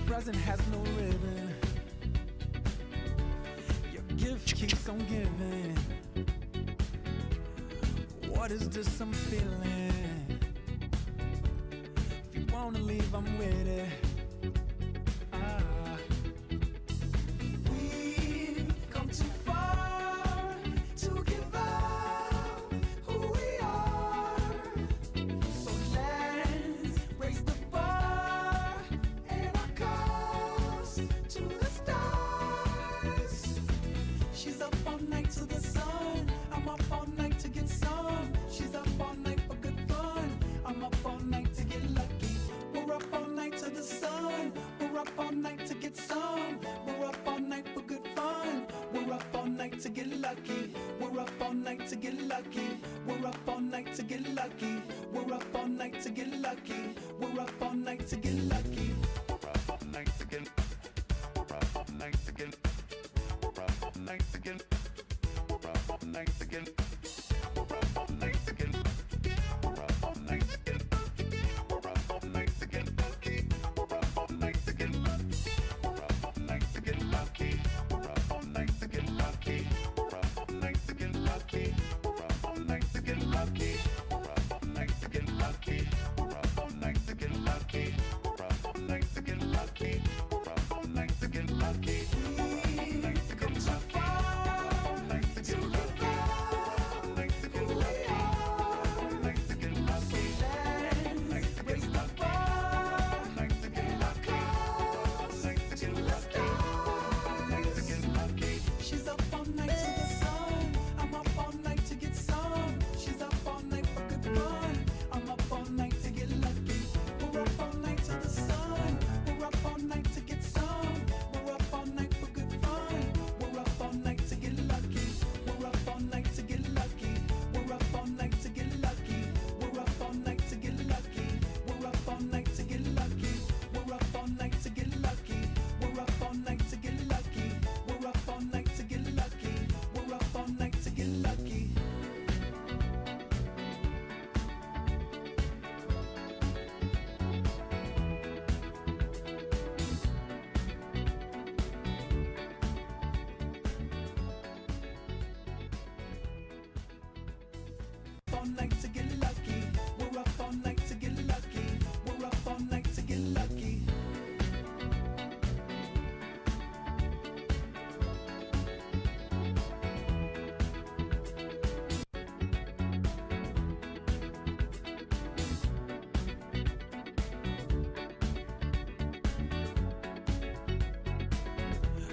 present has no ribbon. Your gift keeps on giving. What is this I'm feeling? If you wanna leave, I'm with it. We've come too far to give up who we are. So let's raise the bar and our cups to the stars. She's up all night to the sun. I'm up all night to get some. She's up all night for good fun. I'm up all night to get lucky. We're up all night to the sun. We're up all night to get some. We're up all night for good fun. We're up all night to get lucky. We're up all night to get lucky. We're up all night to get lucky. We're up all night to get lucky. We're up all night to get lucky. We're up all night to get. We're up all night to get. We're up all night to get. We're up all night to get. We're up all night to get. We're up all night to get. We're up all night to get lucky. We're up all night to get lucky. We're up all night to get lucky. We're up all night to get lucky. We're up all night to get lucky. We're up all night to get lucky. We're up all night to get lucky. We're up all night to get lucky. We're up all night to get lucky. We're up all night to get lucky. We're up all night to get lucky.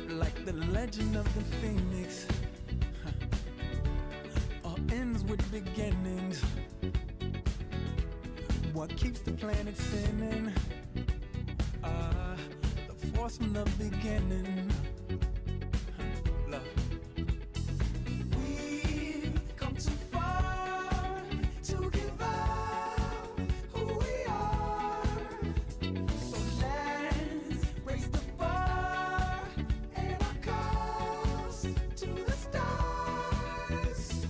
Like the legend of the phoenix, all ends with beginnings. What keeps the planet spinning? The force from the beginning. Love. We've come too far to give up who we are. So let's raise the bar and our cups to the stars.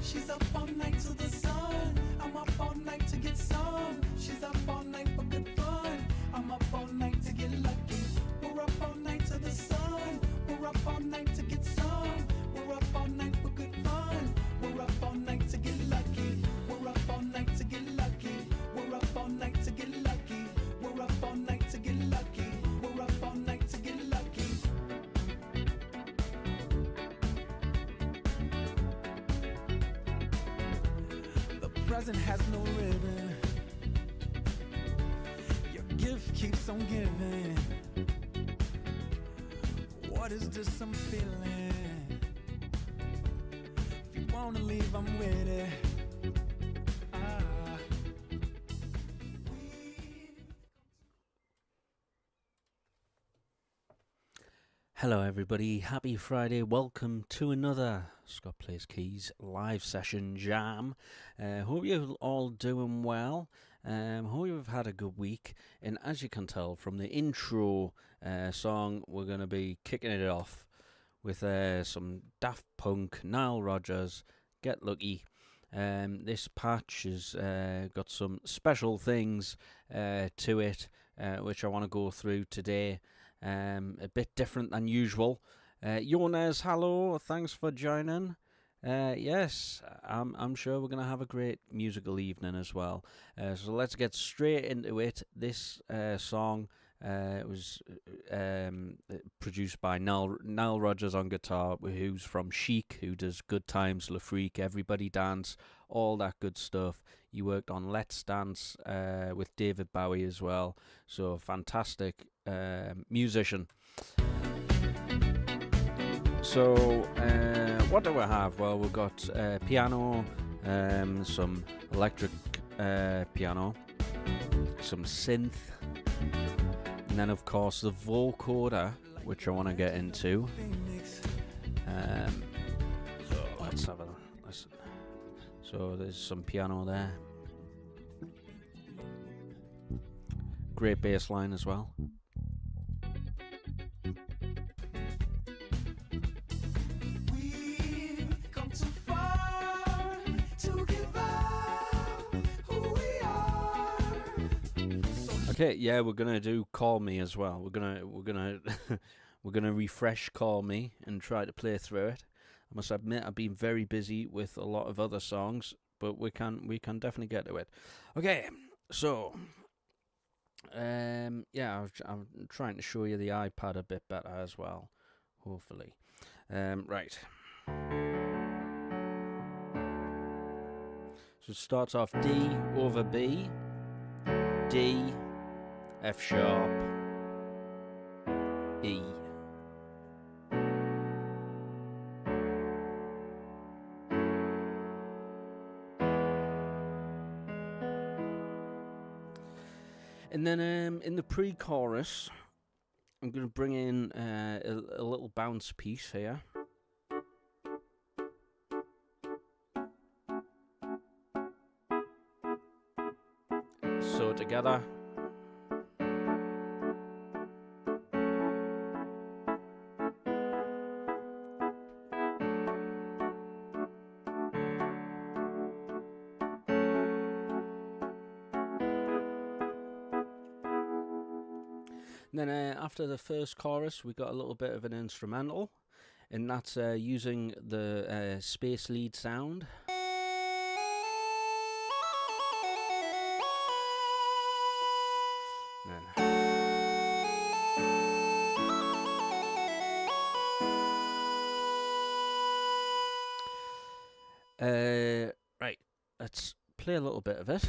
She's up all night to the sun. I'm up all night to get some. She's up all night for good fun. I'm up all night to get lucky. We're up all night to the sun. We're up all night to get some. We're up all night for good fun. We're up all night to get lucky. We're up all night to get lucky. We're up all night to get lucky. We're up all night to get lucky. We're up all night to get lucky. The present has no ribbon. Your gift keeps on giving. What is this I'm feeling? If you wanna leave, I'm with it. Hello everybody, happy Friday, welcome to another Scott Plays Keys live session jam. Hope you're all doing well, hope you've had a good week, and as you can tell from the intro song, we're going to be kicking it off with some Daft Punk, Nile Rodgers, Get Lucky. This patch has got some special things to it. which I want to go through today. A bit different than usual. Yones, hello, thanks for joining. Yes, I'm sure we're going to have a great musical evening as well. So let's get straight into it. This song was produced by Nile Rodgers on guitar, who's from Chic, who does Good Times, Le Freak, Everybody Dance, all that good stuff. He worked on Let's Dance with David Bowie as well. So fantastic musician. So what do we have? Well, we've got piano, some electric piano, some synth, and then of course the vocoder, which I want to get into. So let's have a listen. So there's some piano there. Great bass line as well. Okay, yeah, we're gonna do Call Me as well. We're gonna we're gonna refresh Call Me and try to play through it. I must admit, I've been very busy with a lot of other songs, but we can definitely get to it. Okay, so yeah, I'm trying to show you the iPad a bit better as well, hopefully. Right. So it starts off D over B, D, F sharp, E. And then in the pre-chorus, I'm going to bring in a little bounce piece here. So together. And then after the first chorus, we got a little bit of an instrumental, and that's using the space lead sound. Right, let's play a little bit of it.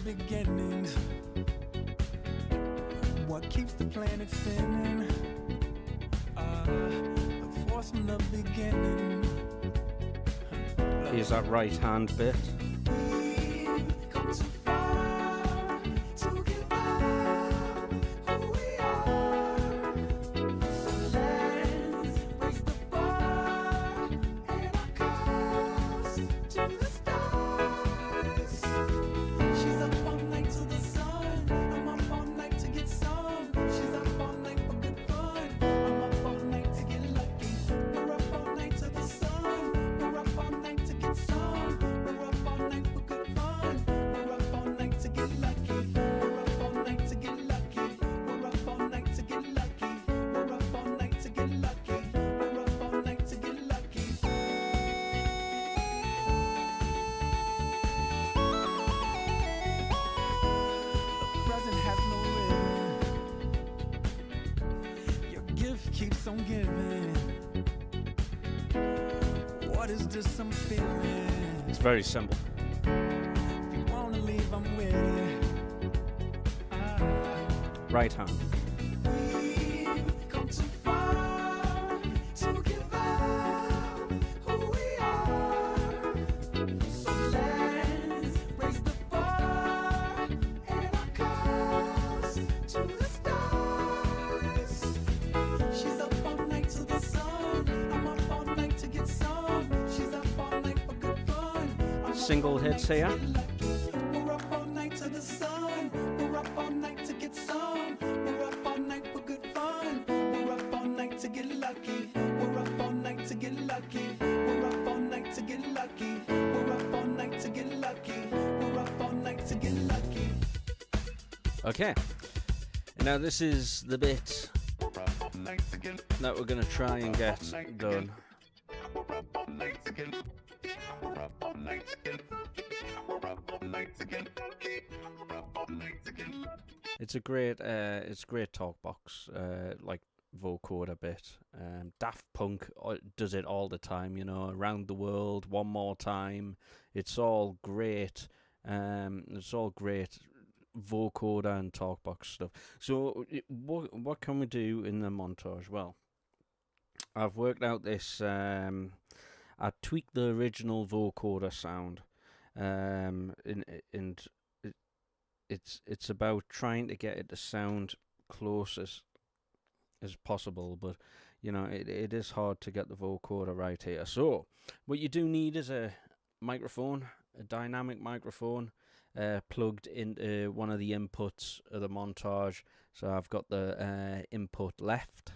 Beginnings, what keeps the planet spinning? The force from the beginning. Here's that right hand bit. We've come too far to give up who we are. So let's raise the bar and our cups to the stars. She's up all night to the sun. I'm up all night to get some. She's up all night for good fun. I'm up all night to get lucky. We're up all night to the sun. We're up all night to get some. We're up all night for good fun. We're up all night to get lucky. We're up all night to get lucky. We're up all night to get lucky. We're up all night to get lucky. We're up all night to get lucky. The present has no limit. Your gift keeps on giving. What is this I'm feeling? It's very simple. If you wanna leave, I'm with you. Right hand. We've come too far to give up who we are. So let's raise the bar and our cups to the stars. She's up all night to the sun. I'm up all night to get some. She's up all night for good fun. I'm up single hits here. We're up all night to the sun. We're up all night to get some. We're up all night for good fun. We're up all night to get lucky. We're up all night to get lucky. We're up all night to get lucky. We're up all night to get lucky. We're up all night to get lucky. Okay. Now this is the bit that we're going to try and get done. It's a great talk box, like vocoder bit. Daft Punk does it all the time, you know, Around the World, One More Time. It's all great. It's all great vocoder and talkbox stuff. So what can we do in the montage? Well, I've worked out this. I tweaked the original vocoder sound, and it's about trying to get it to sound closest as possible. But you know, it is hard to get the vocoder right here. So what you do need is a microphone, a dynamic microphone. Plugged into one of the inputs of the montage. So I've got the input left,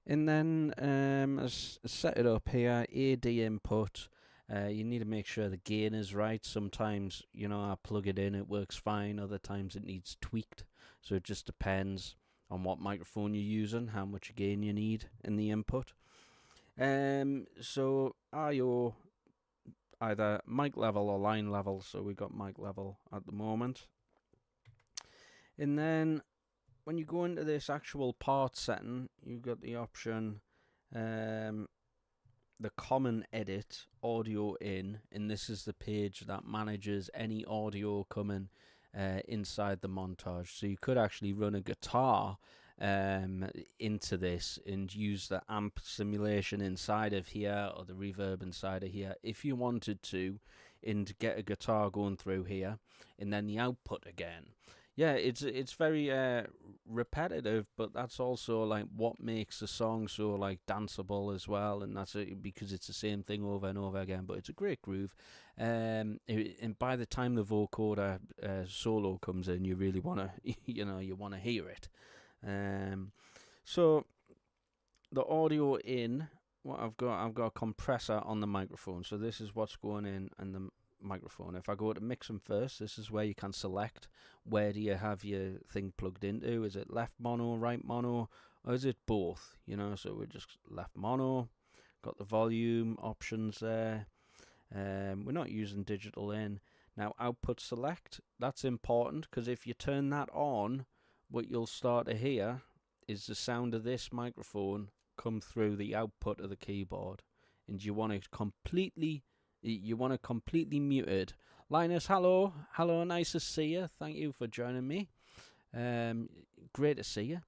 and then set it up here. AD input. You need to make sure the gain is right. Sometimes, you know, I plug it in, it works fine. Other times it needs tweaked. So it just depends on what microphone you're using, how much gain you need in the input. So IO, either mic level or line level, so we got mic level at the moment. And then when you go into this actual part setting, you've got the option, the common edit, audio in, and this is the page that manages any audio coming inside the montage. So you could actually run a guitar into this and use the amp simulation inside of here or the reverb inside of here if you wanted to, and get a guitar going through here and then the output again. Yeah, it's very repetitive, but that's also like what makes the song so like danceable as well, and that's because it's the same thing over and over again. But it's a great groove, and by the time the vocoder solo comes in, you really want to you want to hear it. So the audio in, what I've got a compressor on the microphone. So this is what's going in and the microphone. If I go to mix them first, this is where you can select where do you have your thing plugged into. Is it left mono, right mono, or is it both? You know, so we're just left mono. Got the volume options there. We're not using digital in. Now output select, that's important because if you turn that on, what you'll start to hear is the sound of this microphone come through the output of the keyboard, and you want to completely mute it. Linus, hello, nice to see you. Thank you for joining me. Great to see you.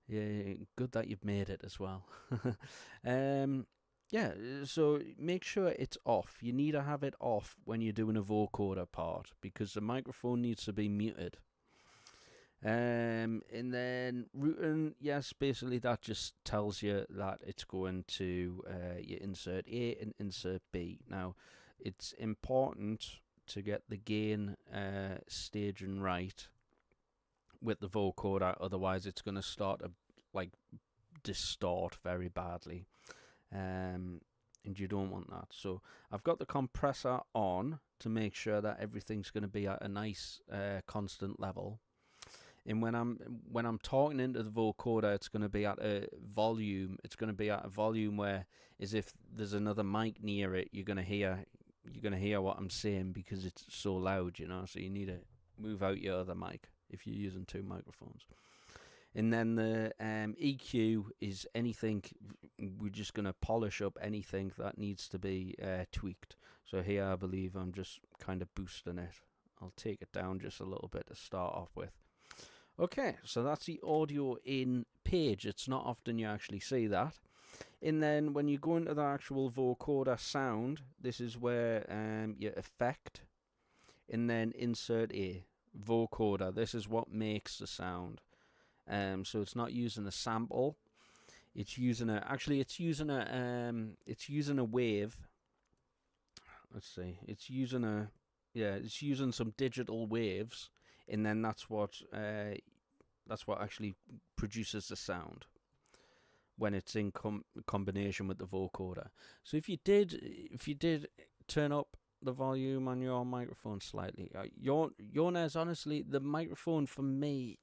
Yeah, good that you've made it as well. Yeah, so make sure it's off. You need to have it off when you're doing a vocoder part because the microphone needs to be muted. And then routing, yes, basically that just tells you that it's going to your insert A and insert B. Now, it's important to get the gain staging right with the vocoder, otherwise it's going to start to like distort very badly, and you don't want that. So I've got the compressor on to make sure that everything's going to be at a nice constant level. And when I'm talking into the vocoder, it's going to be at a volume. It's going to be at a volume where, as if there's another mic near it, you're going to hear what I'm saying because it's so loud, you know. So you need to move out your other mic if you're using two microphones. And then the EQ is anything. We're just going to polish up anything that needs to be tweaked. So here, I believe I'm just kind of boosting it. I'll take it down just a little bit to start off with. Okay, so that's the audio in page. It's not often you actually see that. And then when you go into the actual vocoder sound, this is where your effect, and then insert A, vocoder. This is what makes the sound. So it's not using a sample. It's using a wave. let's see. It's using it's using some digital waves, and then that's what actually produces the sound when it's in combination with the vocoder. So if you did turn up the volume on your microphone slightly, your Nez, honestly, the microphone for me.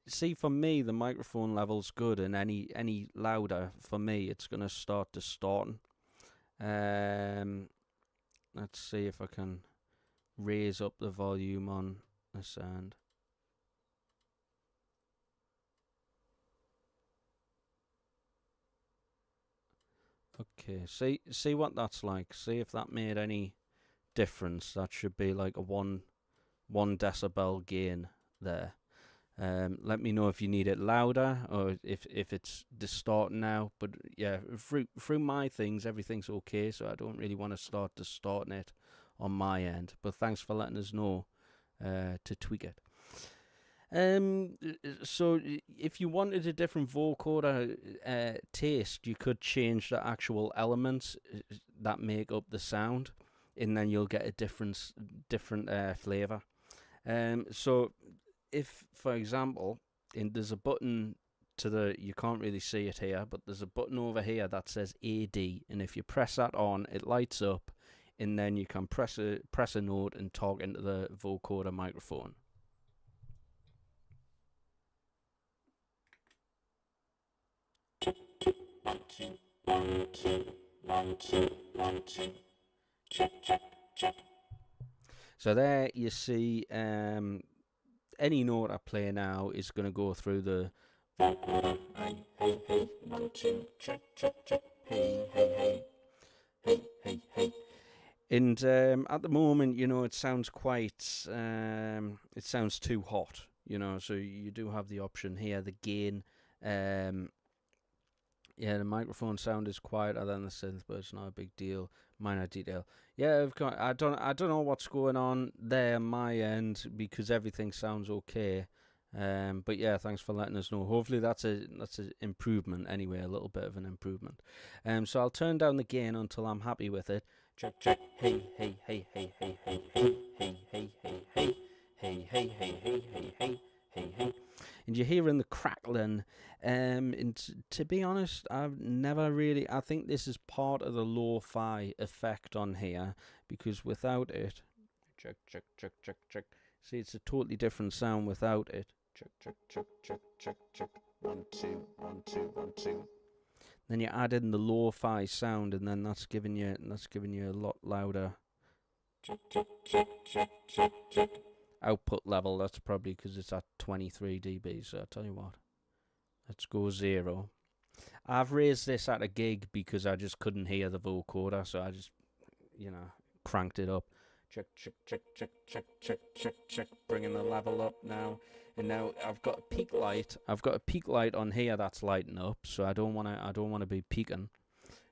See, for me, the microphone level's good, and any louder, for me, it's going to start distorting. Let's see if I can raise up the volume on the sound. Okay, see what that's like. See if that made any difference. That should be like a one decibel gain there. Let me know if you need it louder or if it's distorting now. But yeah, through my things, everything's okay, so I don't really want to start distorting it on my end. But thanks for letting us know to tweak it. So if you wanted a different vocoder taste, you could change the actual elements that make up the sound, and then you'll get a different flavor. So if, for example, there's a button you can't really see it here, but there's a button over here that says AD, and if you press that on, it lights up, and then you can press a note and talk into the vocoder microphone. One, two, one, two, one, two, one, two. Check, check, check. So there you see, any note I play now is going to go through the vocoder. Hey, hey, hey, 1, 2, check, check, check. Hey, hey, hey, hey, hey, hey. And at the moment, it sounds quite, it sounds too hot, so you do have the option here, the gain. Yeah, the microphone sound is quieter than the synth, but it's not a big deal. Minor detail. Yeah, I don't know what's going on there on my end because everything sounds okay. But yeah, thanks for letting us know. Hopefully that's an improvement anyway, a little bit of an improvement. So I'll turn down the gain until I'm happy with it. Check, check. Hey, hey, hey, hey, hey, hey, hey, hey, hey, hey, hey, hey, hey, hey, hey, hey, hey, hey, hey. And you're hearing the crackling. And to be honest, I've never really. I think this is part of the lo-fi effect on here because without it, check, check, check, check, check. See, it's a totally different sound without it. Check, check, check, check, check, check. 1, 2, 1, 2, 1, 2. Then you add in the lo-fi sound, and then that's giving you a lot louder. Check, check, check, check, check, check. Output level. That's probably because it's at 23 dB. So I'll tell you what. Let's go 0. I've raised this at a gig because I just couldn't hear the vocoder, so I just, cranked it up. Check, check, check, check, check, check, check, check. Bringing the level up now. And now I've got a peak light. I've got a peak light on here that's lighting up, so I don't wanna be peaking.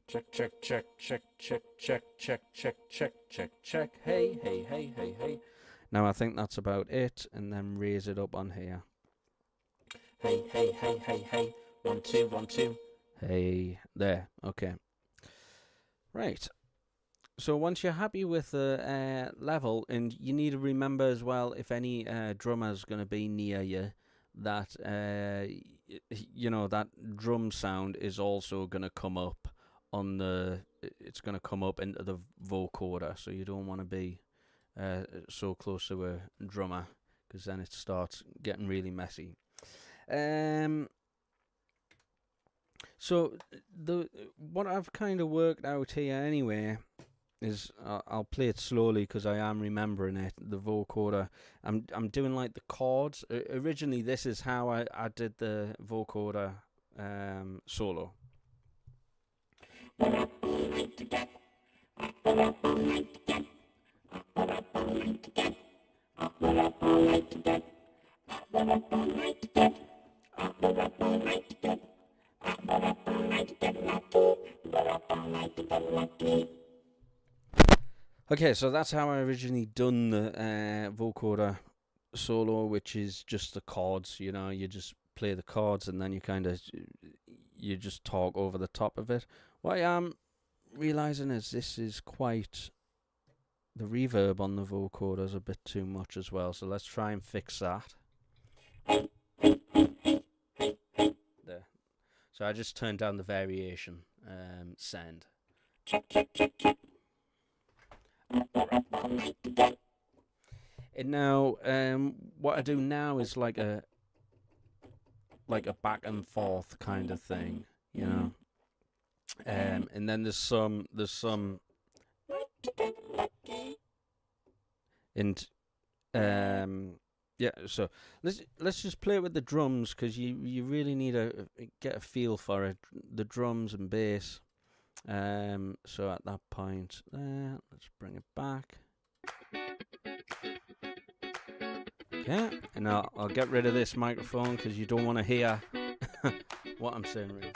Check, check, check, check, check, check, check, check, check, check, check. Hey, hey, hey, hey, hey. Now I think that's about it, and then raise it up on here. Hey, hey, hey, hey, hey. 1, 2, 1, 2. Hey, there. Okay. Right. So once you're happy with the level, and you need to remember as well, if any drummer's going to be near you, that that drum sound is also going to come up it's going to come up into the vocoder, so you don't want to be so close to a drummer because then it starts getting really messy. So what I've kind of worked out here anyway is I'll play it slowly because I am remembering it. The vocoder, I'm doing like the chords. Originally, this is how I did the vocoder solo. Okay, so that's how I originally done the vocoder solo, which is just the chords. You just play the chords and then you just talk over the top of it. What I am realising is this is quite... The reverb on the vocoder is a bit too much as well, so let's try and fix that. There. So I just turned down the variation send. And now, what I do now is like a back and forth kind of thing, you know. And then there's some, and yeah. So let's just play it with the drums, because you really need to get a feel for it, the drums and bass. So at that point, let's bring it back. Okay, and I'll get rid of this microphone because you don't want to hear what I'm saying. Really.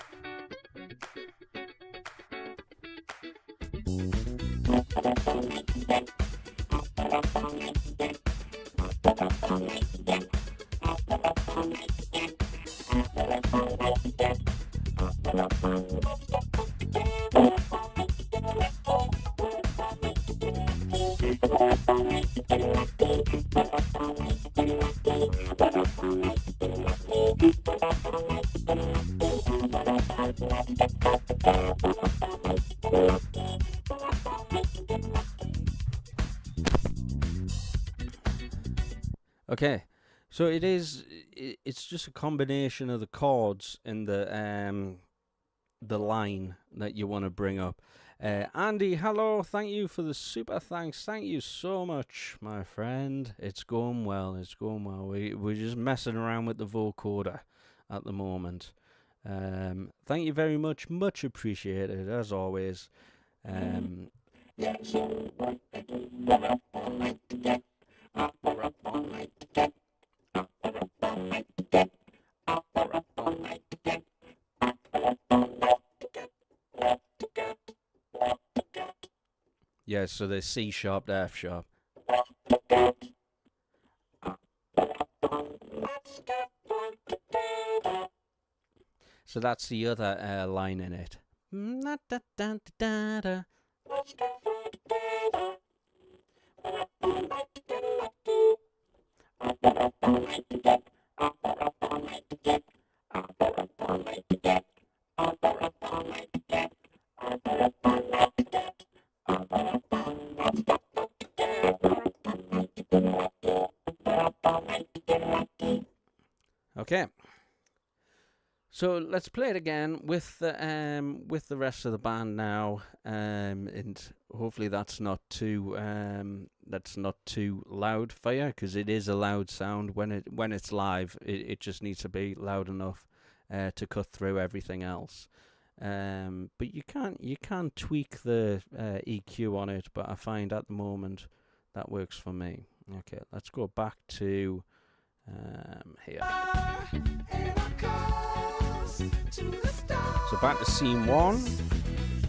Okay, so it's just a combination of the chords and the line that you want to bring up. Andy, hello, thank you for the super thanks. Thank you so much, my friend. It's going well, We're just messing around with the vocoder at the moment. Thank you very much, much appreciated, as always. Yeah, so what I do, we're up all night to get up, we're up all night to get up, we're up all night to get up, we're up all night to get up, we're up all night to get up, to get up, to get. Yeah, so there's C sharp to F sharp. So that's the other line in it. Okay. So let's play it again with the rest of the band now, and hopefully that's not too loud for you, because it is a loud sound when it's live. It just needs to be loud enough to cut through everything else. But you can tweak the EQ on it, but I find at the moment that works for me. Okay, let's go back to here. So back to scene 1.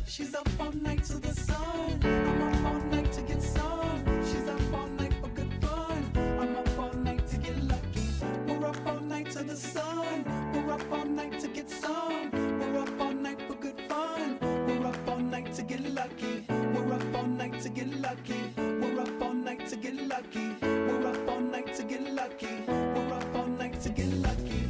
She's up all night to the sun. I'm up all night to get some. She's up all night for good fun. I'm up all night to get lucky. We're up all night to the sun. We're up all night to get some. We're up all night for good fun. We're up all night to get lucky. We're up all night to get lucky. We're up all night to get lucky. We're up all night to get lucky. We're up all night to get lucky.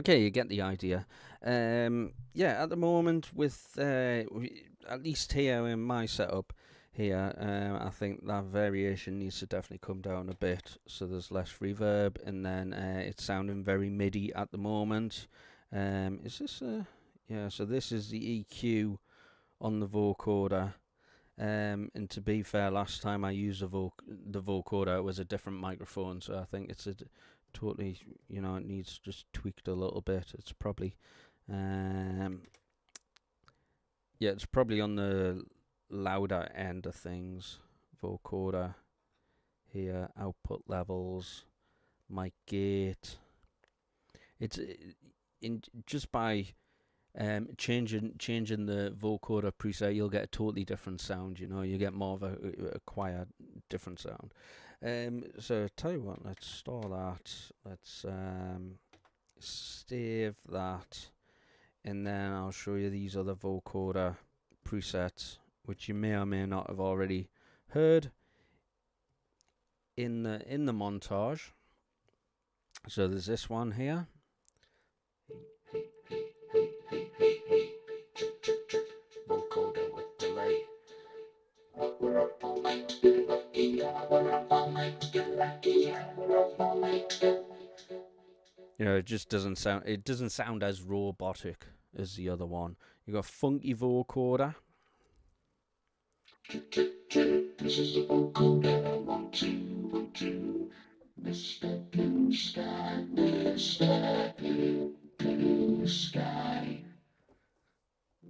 Okay, you get the idea. Yeah, at the moment, with at least here in my setup here, I think that variation needs to definitely come down a bit, so there's less reverb, and then it's sounding very MIDI at the moment. Is this yeah? So this is the EQ on the vocoder. And to be fair, last time I used the vocoder, it was a different microphone, so I think it's totally, it needs just tweaked a little bit. It's probably, yeah, it's probably on the louder end of things. Vocoder here, output levels, mic gate. It's just by changing the vocoder preset, you'll get a totally different sound. You get more of a quiet, different sound. So tell you what, let's store that. Let's save that, and then I'll show you these other vocoder presets, which you may or may not have already heard in the montage. So there's this one here. Vocoder with delay. It just doesn't sound. It doesn't sound as robotic as the other one. You got funky vocoder. This is the vocoder. 1, 2, 2. Mr. Blue Sky, Mr. Blue Sky,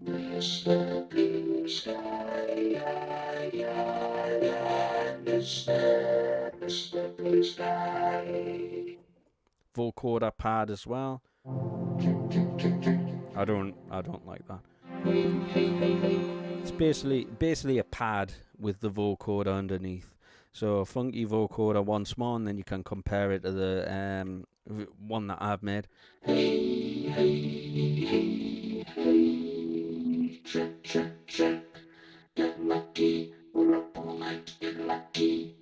Mr. Blue Sky, yeah, yeah, yeah, Mr. Blue Sky. Vocoder pad as well. I don't like that. It's basically a pad with the vocoder underneath. So funky vocoder once more, and then you can compare it to the one that I've made. Hey, hey, hey, hey. Check, check, check. Get lucky. We're up all night. Get lucky.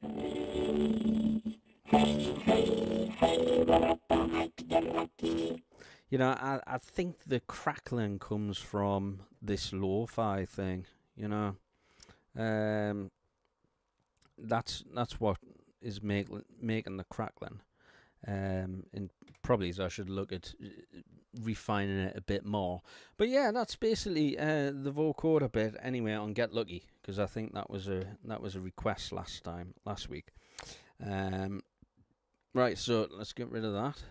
Hey, hey, hey, hey. We're up all night. Get lucky. I think the crackling comes from this lo-fi thing. That's what is making the crackling. And probably I should look at refining it a bit more. But yeah, that's basically the vocoder bit anyway on Get Lucky, because I think that was a request last week. Right, so let's get rid of that.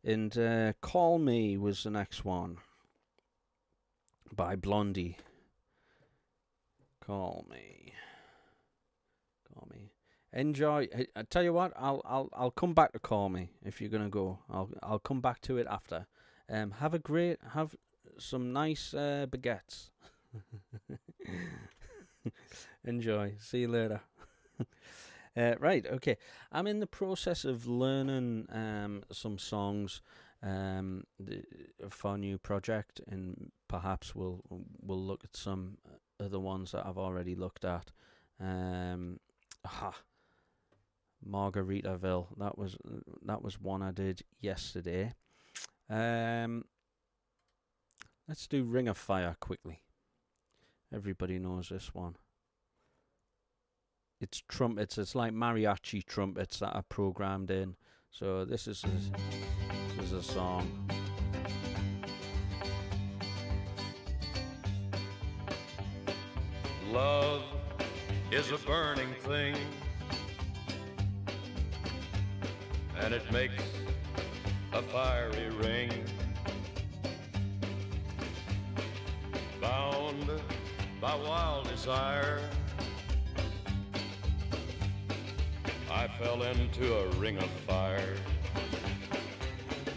And Call Me was the next one by Blondie. Call me. Enjoy. I tell you what, I'll come back to Call Me if you're gonna go. I'll come back to it after. Have some nice baguettes. Enjoy. See you later. Right, okay. I'm in the process of learning some songs for a new project, and perhaps we'll look at some other ones that I've already looked at. Margaritaville. That was one I did yesterday. Let's do Ring of Fire quickly. Everybody knows this one. It's trumpets. It's like mariachi trumpets that are programmed in. So this is a song. Love is a burning thing, and it makes a fiery ring. Bound by wild desire, I fell into a ring of fire.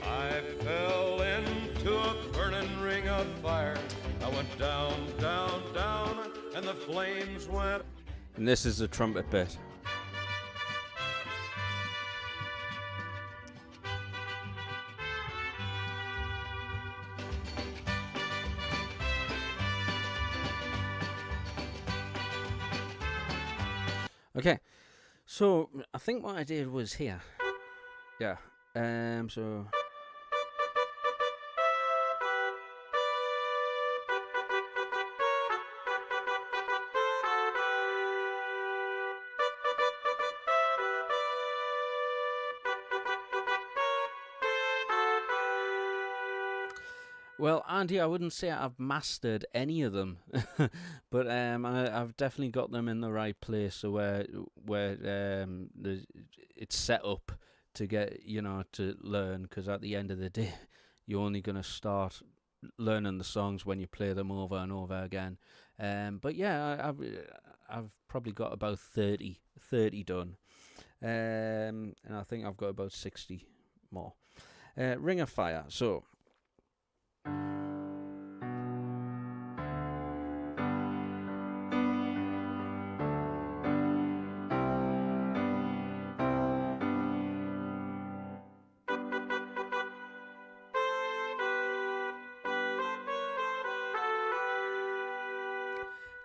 I fell into a burning ring of fire. I went down, down, down, and the flames went. And this is the trumpet bit. Okay, so I think what I did was here. Yeah. So. Well, Andy, I wouldn't say I've mastered any of them, but I've definitely got them in the right place, so where it's set up to get, to learn. Because at the end of the day, you're only gonna start learning the songs when you play them over and over again. But yeah, I've probably got about 30 done, and I think I've got about 60 more. Ring of Fire. So.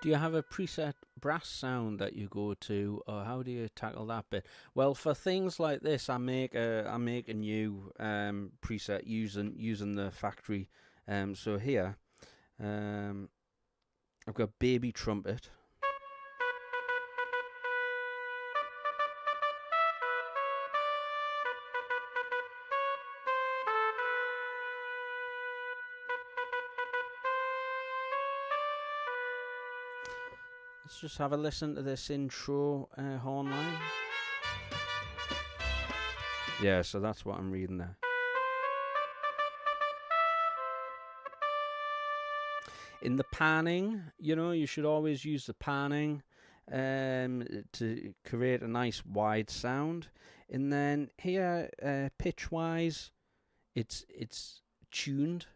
Do you have a preset brass sound that you go to, or how do you tackle that bit? Well, for things like this, I make a new preset using the factory. So here, I've got baby trumpet. Let's just have a listen to this intro horn line. Yeah, so that's what I'm reading there. In the panning, you should always use the panning to create a nice wide sound. And then here, pitch-wise, it's tuned.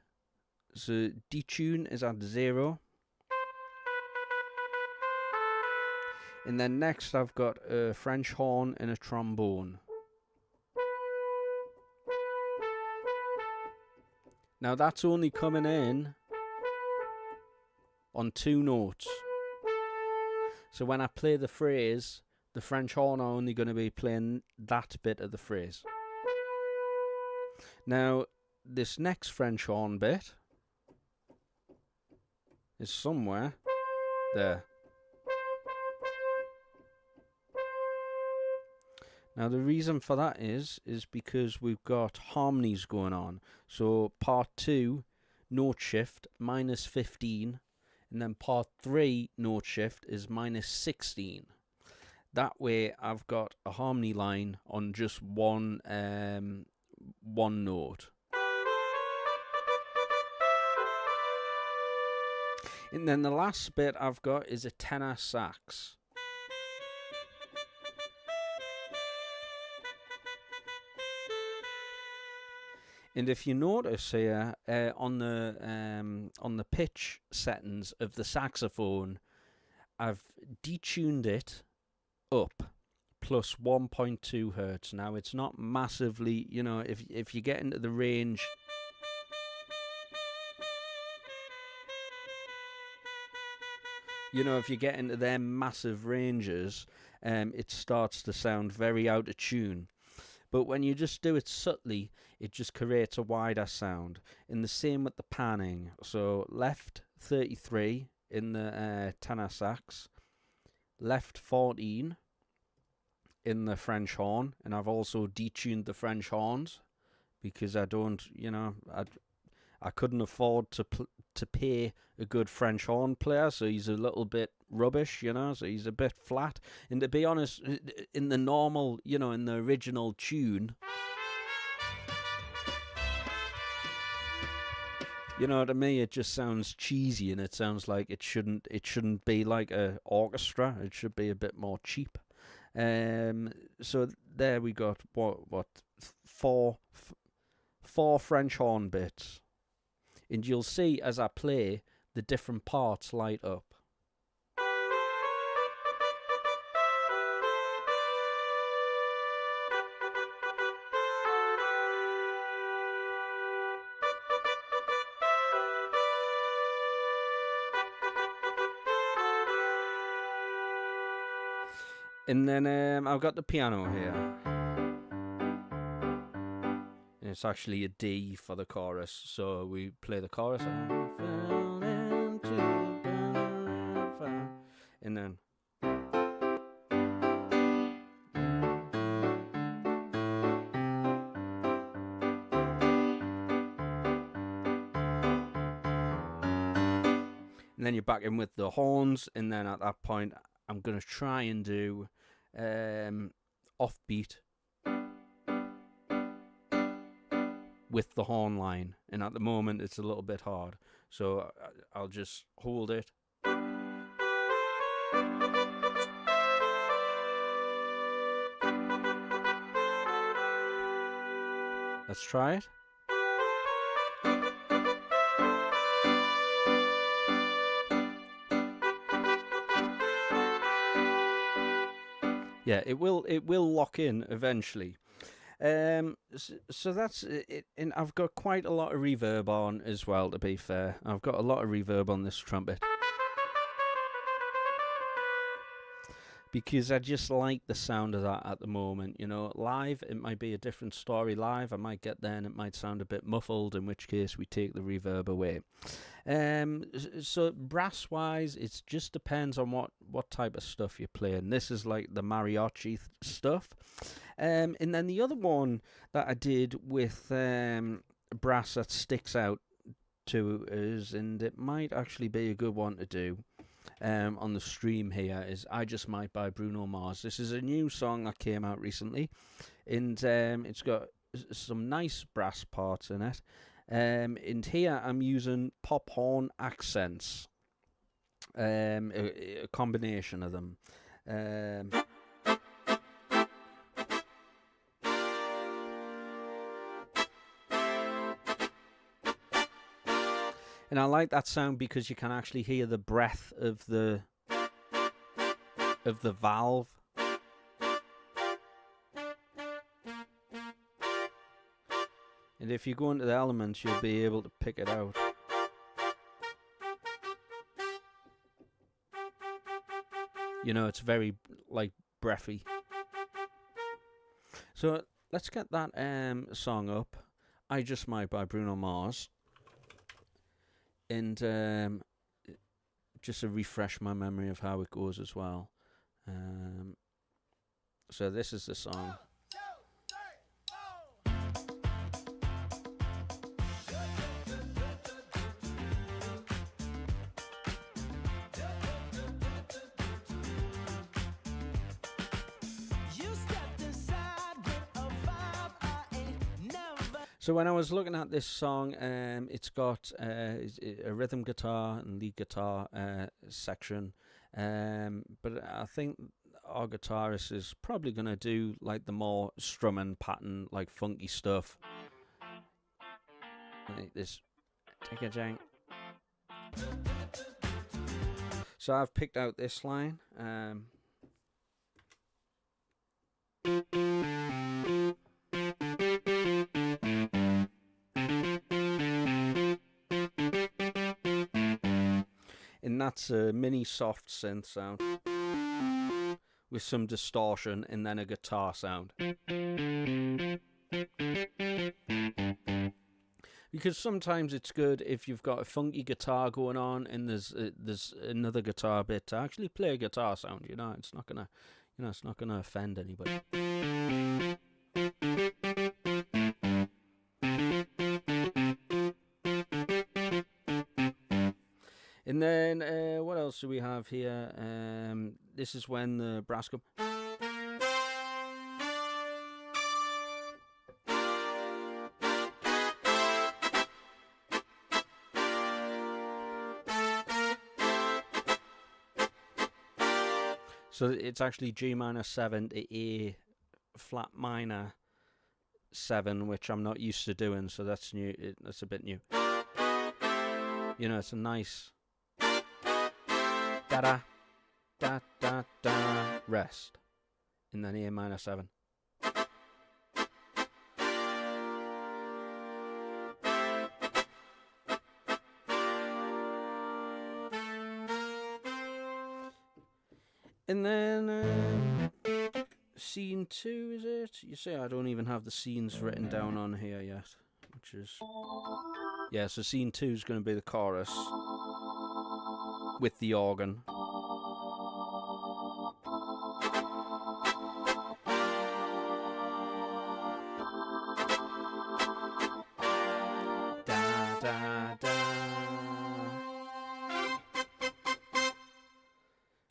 So detune is at 0. And then next I've got a French horn and a trombone. Now that's only coming in on 2 notes. So when I play the phrase, the French horn are only going to be playing that bit of the phrase. Now, this next French horn bit is somewhere there. Now the reason for that is because we've got harmonies going on. So part 2, note shift, minus 15, and then part 3, note shift, is minus 16. That way I've got a harmony line on just one note. And then the last bit I've got is a tenor sax. And if you notice here on the pitch settings of the saxophone, I've detuned it up plus 1.2 hertz. Now it's not massively, if you get into the range, if you get into their massive ranges, it starts to sound very out of tune. But when you just do it subtly, it just creates a wider sound. And the same with the panning. So left 33 in the tenor sax, left 14 in the French horn, and I've also detuned the French horns because I don't, I couldn't afford to pay a good French horn player, so he's a little bit rubbish, so he's a bit flat. And to be honest, in the normal, in the original tune, to me it just sounds cheesy, and it sounds like it shouldn't be like a orchestra. It should be a bit more cheap. So there we got what four French horn bits. And you'll see as I play, the different parts light up. And then I've got the piano here. It's actually a D for the chorus, so we play the chorus. I fell into the burning fire. And then. And then you're back in with the horns, and then at that point, I'm going to try and do offbeat with the horn line. And at the moment, it's a little bit hard. So I'll just hold it. Let's try it. Yeah, it will lock in eventually. So that's it, and I've got quite a lot of reverb on as well, to be fair. I've got a lot of reverb on this trumpet. Because I just like the sound of that at the moment. You know, live, it might be a different story. Live, I might get there and it might sound a bit muffled, in which case we take the reverb away. So brass-wise, it just depends on what type of stuff you're playing. This is like the mariachi stuff. And then the other one that I did with brass that sticks out to us, and it might actually be a good one to do, on the stream here, is I Just Might by Bruno Mars. This is a new song that came out recently, and it's got some nice brass parts in it. And here I'm using pop horn accents, a combination of them. And I like that sound because you can actually hear the breath of the valve. And if you go into the elements, you'll be able to pick it out. You know, it's very, like, breathy. So let's get that song up. I Just Might by Bruno Mars. And just to refresh my memory of how it goes as well. So this is the song. So when I was looking at this song, it's got a rhythm guitar and lead guitar section, but I think our guitarist is probably going to do like the more strumming pattern, like funky stuff. Like this, take a jank. So I've picked out this line. And that's a mini soft synth sound with some distortion and then a guitar sound. Because sometimes it's good if you've got a funky guitar going on and there's another guitar bit to actually play a guitar sound. You know, it's not gonna offend anybody. And then, what else do we have here? This is when the brass come. So it's actually G minor 7 to A flat minor 7, which I'm not used to doing, so that's new. That's a bit new. You know, it's a nice da da da da da rest, and then A minor 7. And then scene 2, is it? You say I don't even have the scenes written down on here yet, which is... Yeah, so scene 2 is going to be the chorus with the organ. Da, da, da.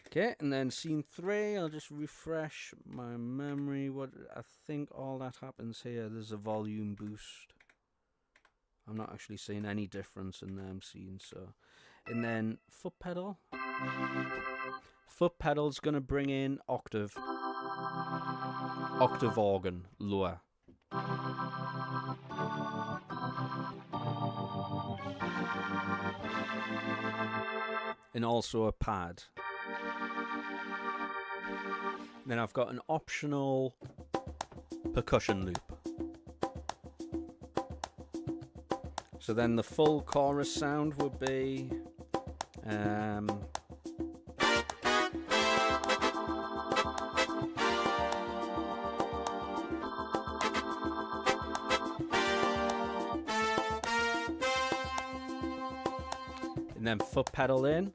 Okay, and then scene 3, I'll just refresh my memory. What I think all that happens here, there's a volume boost. I'm not actually seeing any difference in them scenes. So, and then foot pedal. Foot pedal's gonna bring in octave organ lower. And also a pad. Then I've got an optional percussion loop. So then the full chorus sound would be and then foot pedal in.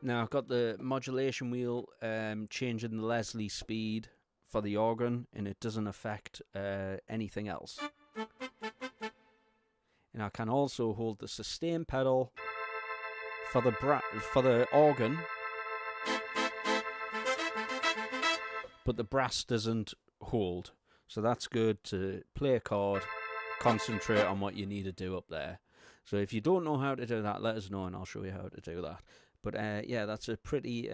Now I've got the modulation wheel changing the Leslie speed for the organ, and it doesn't affect anything else. And I can also hold the sustain pedal for the organ, but the brass doesn't hold. So that's good to play a chord, concentrate on what you need to do up there. So if you don't know how to do that, let us know and I'll show you how to do that. But yeah, that's a pretty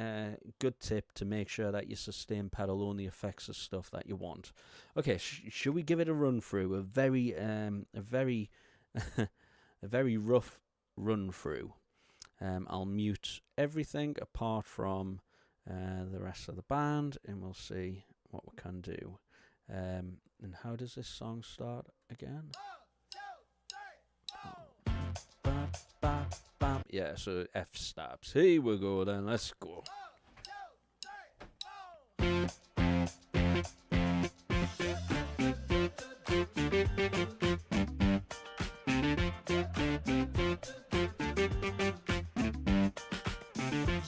good tip to make sure that your sustain pedal only affects the stuff that you want. Okay, should we give it a run through? A very rough run through. I'll mute everything apart from the rest of the band, and we'll see what we can do. And how does this song start again? Yeah, so F stops. Here we go then, let's go.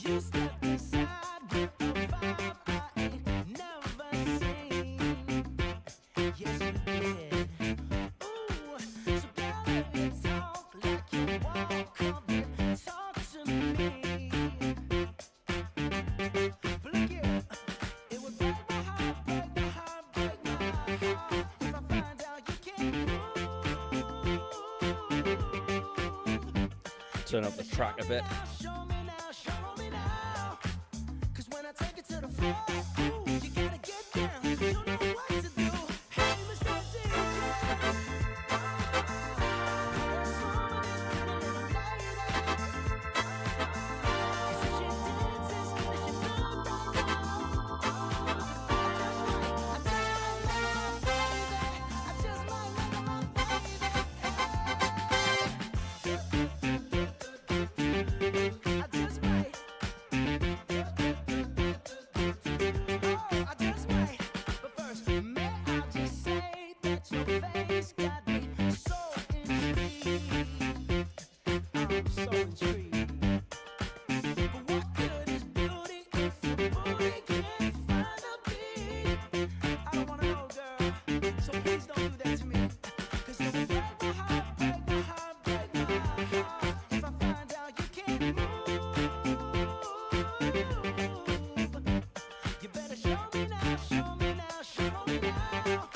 You step inside with a vibe I ain't never seen. Yes, you did. Ooh, so girl, let me talk like you walk. Come and talk to me. But look here, it would break my heart, break my heart, break my heart if I find out you can't move. Turn up the track a bit. Show me now. 'Cause when I take it to the floor, ooh, you gotta get down. You know what to do. Hey, Mr. DJ. There's someone that's been a little lady. 'Cause if she dances, girl, she look right now. I just might let her on, baby. I just might. I just might. But first, may I just say that your face got me so intrigued. I'm so intrigued. But what good is beauty if your booty can't find a beat? I don't wanna know, girl. So please don't do that to me. 'Cause it will break my heart, break my heart, break my heart if I find out you can't move. You better show me now, show me now, show me now.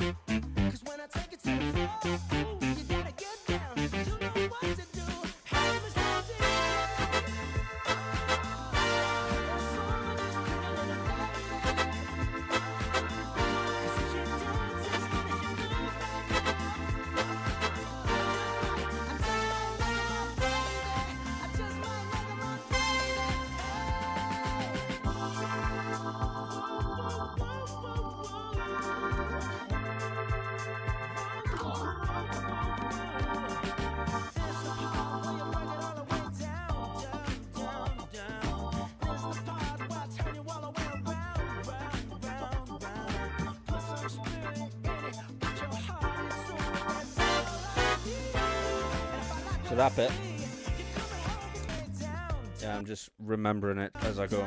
'Cause when I take it to the floor, ooh, you gotta get down. You know what to do. Hey, Mr. DJ. There's someone that's been a little lady. 'Cause if she dances, girl, she look right now. I just might let her on, baby. that bit. Yeah, I'm just remembering it as I go.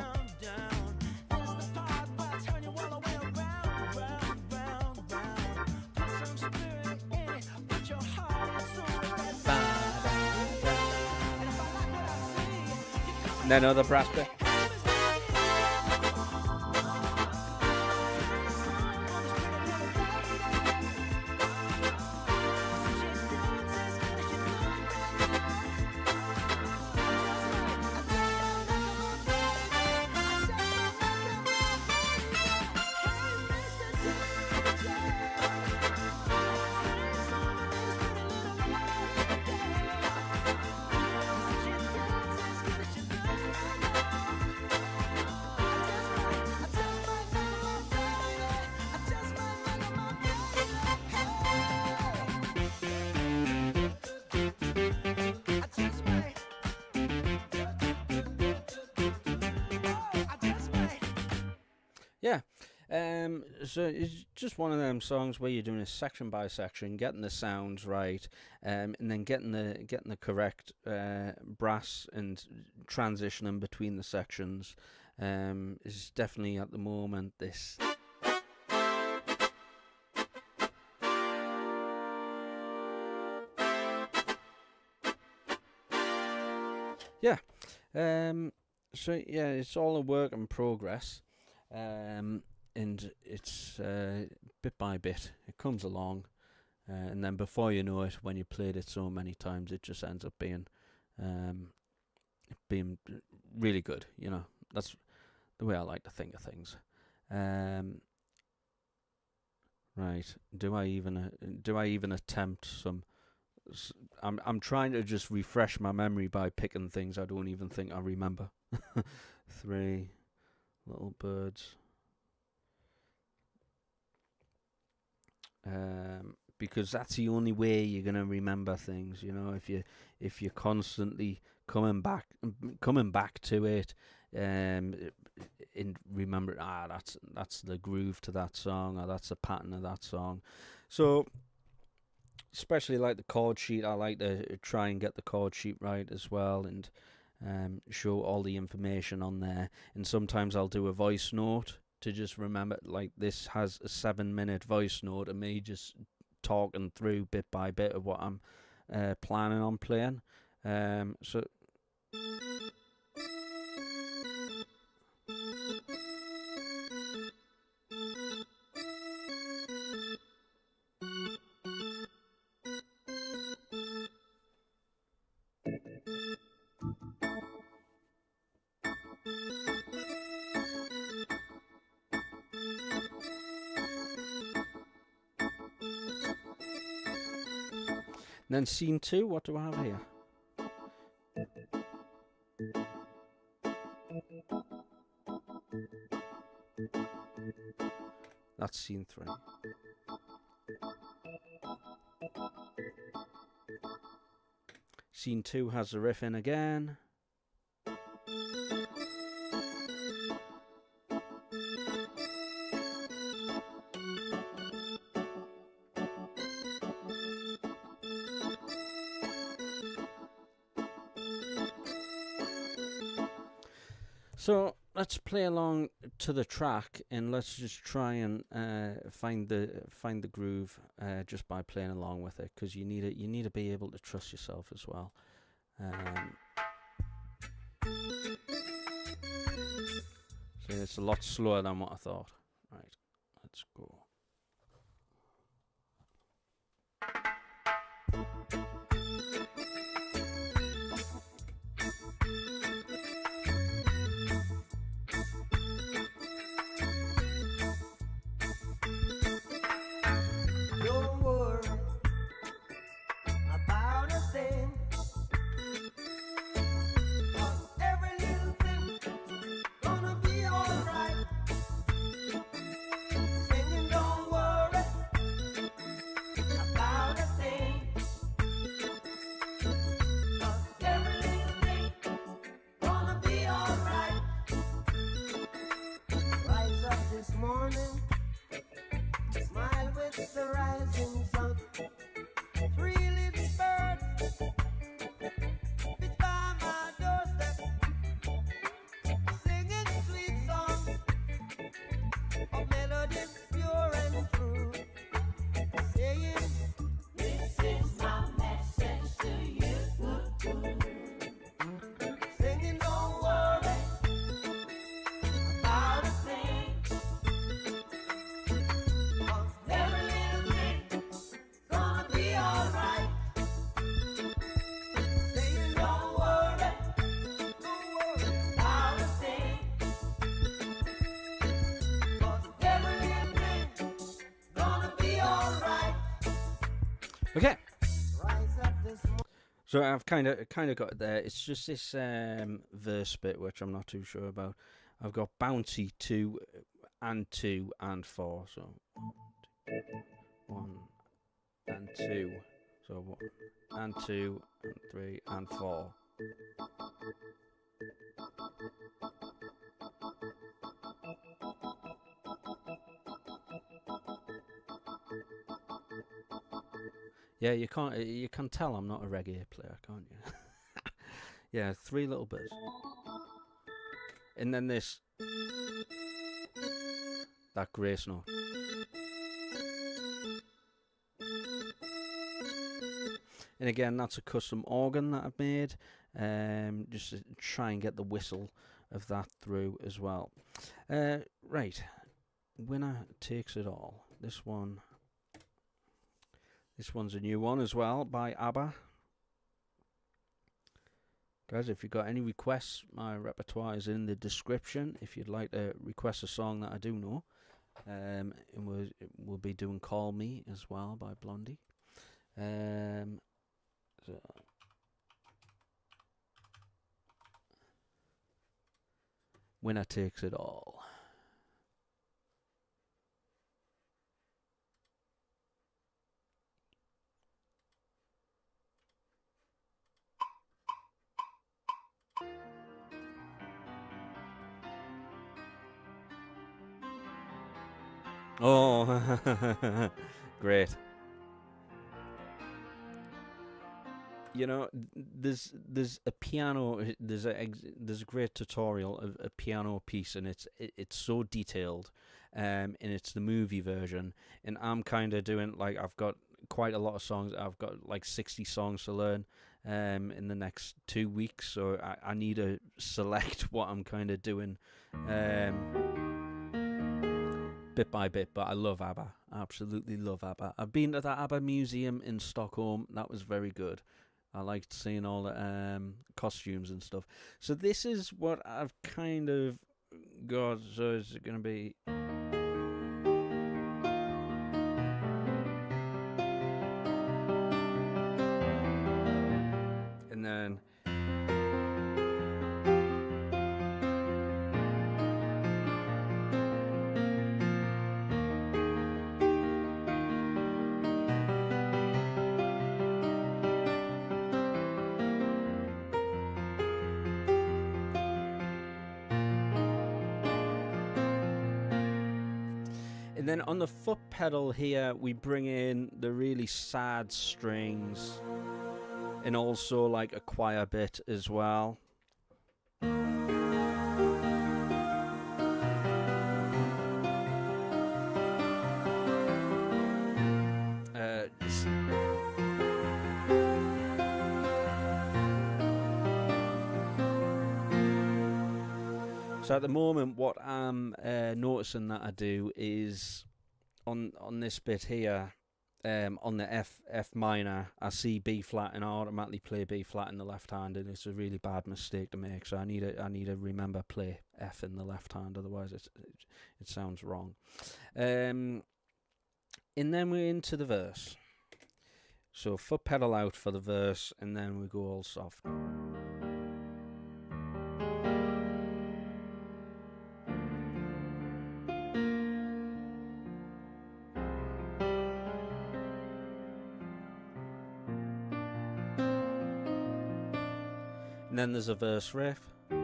And then other brass bit. Yeah, so it's just one of them songs where you're doing it section by section, getting the sounds right, and then getting the correct brass and transitioning between the sections. Is definitely at the moment this. Yeah, so yeah, it's all a work in progress. And it's bit by bit it comes along, and then before you know it, when you played it so many times, it just ends up being really good. You know, that's the way I like to think of things. Right? Do I even attempt some? I'm trying to just refresh my memory by picking things I don't even think I remember. 3 little birds. Because that's the only way you're gonna remember things, you know. If you're constantly coming back to it, and remember, that's the groove to that song, or that's the pattern of that song. So, especially like the chord sheet, I like to try and get the chord sheet right as well, and show all the information on there. And sometimes I'll do a voice note to just remember, like this has a 7-minute voice note of me just talking through bit by bit of what I'm planning on playing. So then scene 2, what do I have here? That's scene 3. Scene 2 has the riff in again. So let's play along to the track, and let's just try and find the groove just by playing along with it, because you need to be able to trust yourself as well. So it's a lot slower than what I thought. Right, let's go. Don't worry about a thing. 'Cause every little thing gonna be alright. Singing, Okay. So I've kind of got it there. It's just this verse bit which I'm not too sure about. I've got bouncy 2 and 2 and 4. So 1 and 2. So 1 and 2 and 3 and 4. Yeah, you can tell I'm not a reggae player, can't you? Yeah, 3 little bits. And then this, that grace note. And again, that's a custom organ that I've made, just to try and get the whistle of that through as well. Right, Winner Takes It All. This one's a new one as well by ABBA. Guys, if you've got any requests, my repertoire is in the description. If you'd like to request a song that I do know, and we'll be doing "Call Me" as well by Blondie. So Winner Takes It All. Oh, great. You know, there's a piano. There's a great tutorial of a piano piece, and it's so detailed, and it's the movie version. And I'm kind of doing, like, I've got quite a lot of songs. I've got like 60 songs to learn in the next 2 weeks, so I need to select what I'm kind of doing bit by bit. But I love ABBA. I absolutely love ABBA. I've been to the ABBA museum in Stockholm. That was very good. I liked seeing all the costumes and stuff. So this is what I've kind of got. So it's going to be... And then... And then on the foot pedal here, we bring in the really sad strings and also like a choir bit as well. So at the moment, what I'm noticing that I do is on this bit here, on the F minor, I see B flat and I automatically play B flat in the left hand, and it's a really bad mistake to make. So I need to remember play F in the left hand, otherwise it sounds wrong. And then we're into the verse. So foot pedal out for the verse, and then we go all soft. And then there's a verse riff. Then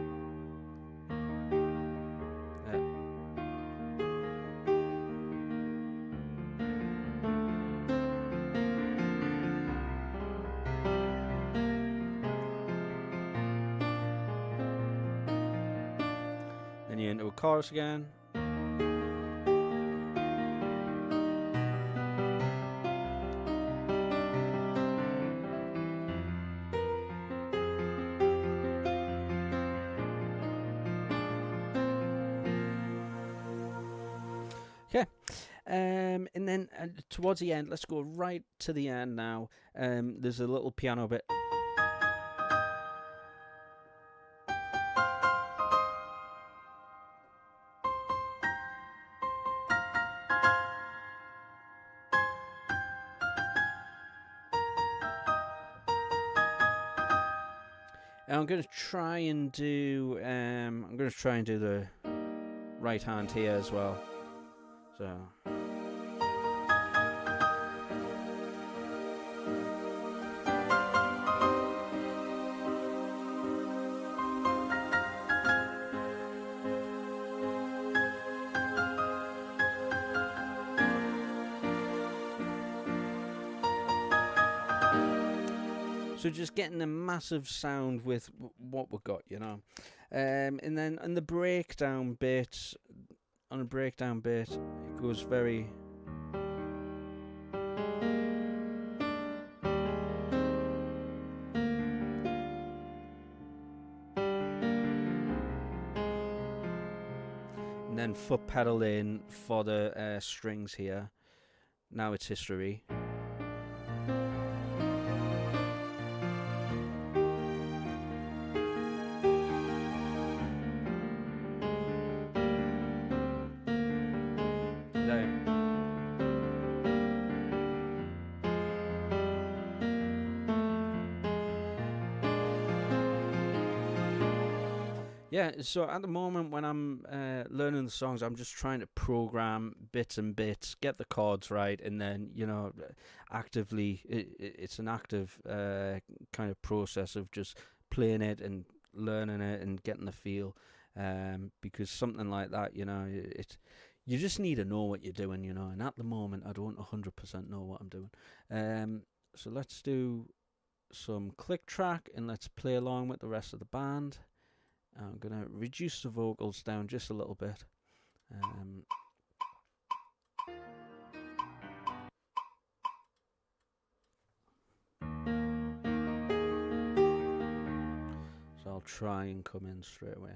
you're into a chorus again. Okay, and then towards the end, let's go right to the end now. There's a little piano bit. I'm going to try and do the right hand here as well. So. So just getting a massive sound with what we've got, you know. And then on the breakdown bit, it goes very... And then foot pedal in for the strings here. Now it's history. Yeah, so at the moment when I'm learning the songs, I'm just trying to program bits and bits, get the chords right, and then, you know, actively, it's an active kind of process of just playing it and learning it and getting the feel, because something like that, you know, you just need to know what you're doing, you know, and at the moment I don't 100% know what I'm doing. So let's do some click track and let's play along with the rest of the band. I'm going to reduce the vocals down just a little bit. So I'll try and come in straight away.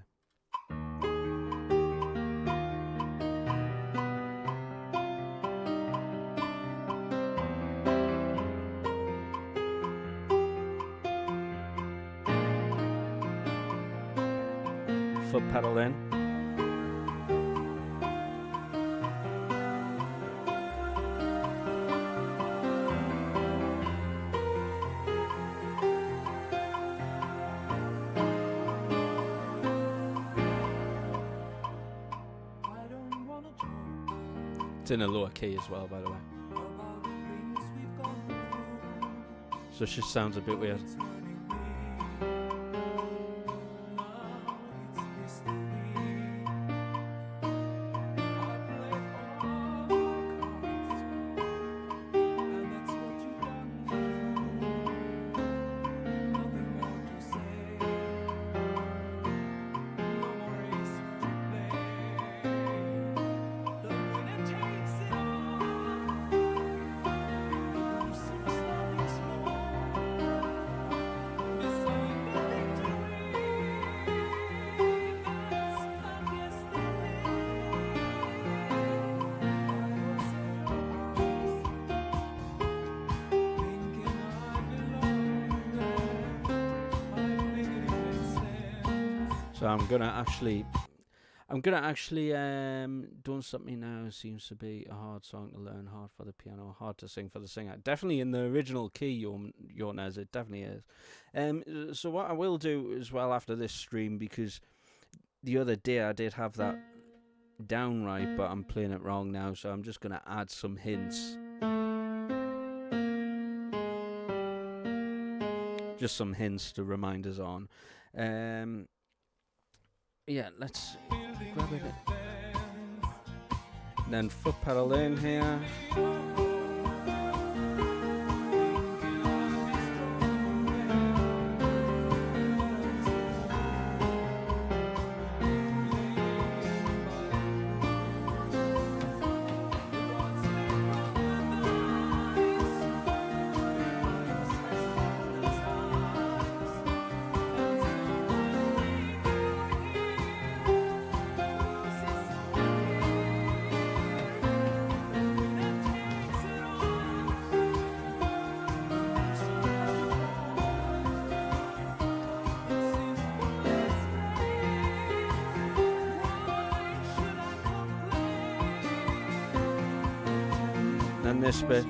Foot pedal in. It's in a lower key as well, by the way. So it just sounds a bit weird. So I'm gonna actually Don't Stop Me Now seems to be a hard song to learn, hard for the piano, hard to sing for the singer. Definitely in the original key, Yornez, it definitely is. So what I will do as well after this stream, because the other day I did have that down right, but I'm playing it wrong now, so I'm just gonna add some hints. Just some hints to remind us on. Yeah, let's grab it. Then foot pedal in here. And this bit,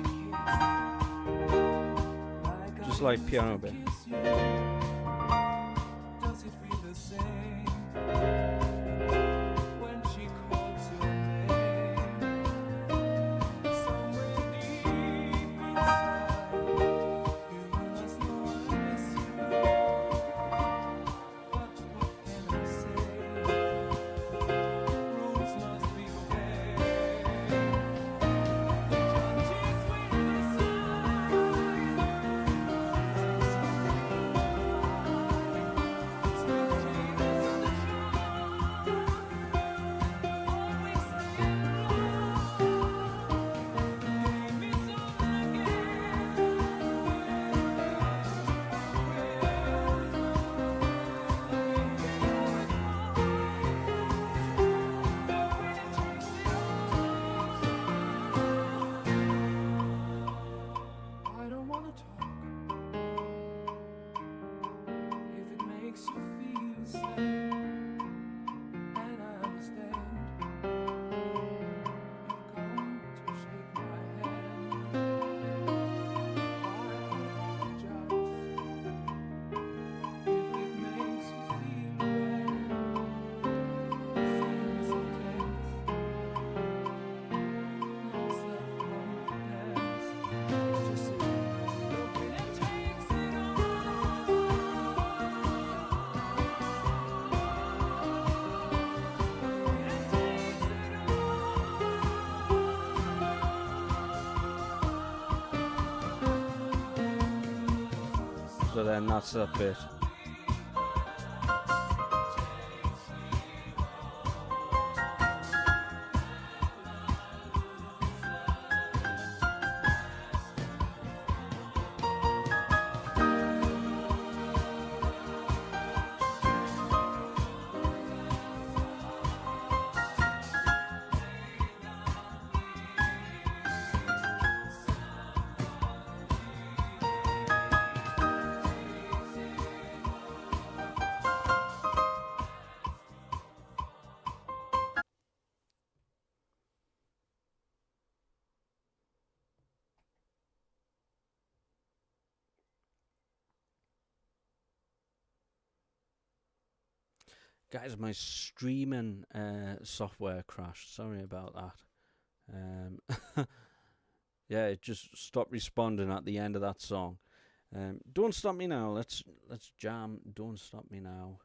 just like piano bit. So then that's that bit. Guys, my streaming software crashed. Sorry about that. Yeah, it just stopped responding at the end of that song. Don't Stop Me Now. Let's jam Don't Stop Me Now.